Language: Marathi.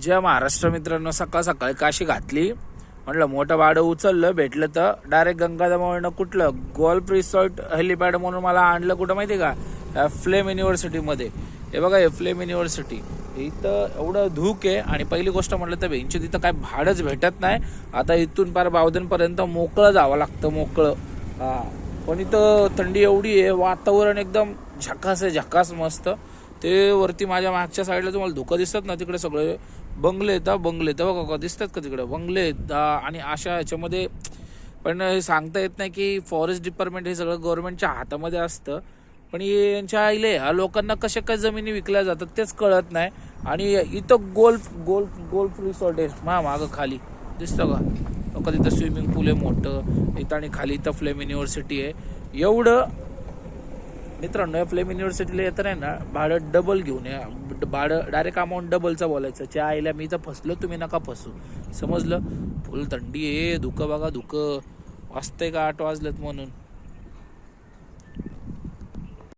जय महाराष्ट्र मित्रांनो, सकाळ सकाळी काशी घातली. म्हटलं मोठं भाडं उचललं, भेटलं तर डायरेक्ट गंगाधामवरनं कुठलं गोल्फ रिसॉर्ट हेलिपॅड म्हणून मला आणलं. कुठं माहिती का? फ्लेम युनिव्हर्सिटीमध्ये. हे बघा, हे फ्लेम युनिव्हर्सिटी इथं एवढं धूक आहे. आणि पहिली गोष्ट म्हटलं तर बेंच तिथं काय भाडंच भेटत नाही. आता इथून पार बावधनपर्यंत मोकळं जावं लागतं, मोकळं. हा, पण इथं थंडी एवढी आहे, वातावरण एकदम झकास आहे, झकास मस्त. ते वरती माझ्या मागच्या साईडला तुम्हाला धुकं दिसतात ना, तिकडे सगळे बंगले आहेत. बंगले तर बघा दिसतात का तिकडे बंगले आहेत. आणि अशा ह्याच्यामध्ये पण हे सांगता येत नाही की फॉरेस्ट डिपार्टमेंट हे सगळं गव्हर्नमेंटच्या हातामध्ये असतं. पण यांच्या आईले ह्या लोकांना कशा काय जमिनी विकल्या जातात तेच कळत नाही. आणि इथं गोल्फ रिसॉर्ट आहे मागं खाली, दिसतं का? लोक तिथं स्विमिंग पूल आहे मोठं इथं, आणि खाली इथं फ्लेम युनिव्हर्सिटी आहे. एवढं मित्रांनो, या फ्लेम युनिव्हर्सिटीला येतं नाही ना, भाडं डबल घेऊन या. भाडं डायरेक्ट अमाऊंट डबलचं बोलायचं. च्या आईला मी तर फसलो, तुम्ही नका फसू, समजलं? फुल थंडी आहे, धुकं बघा, धुकं वाजतंय का 8 वाजलेत म्हणून.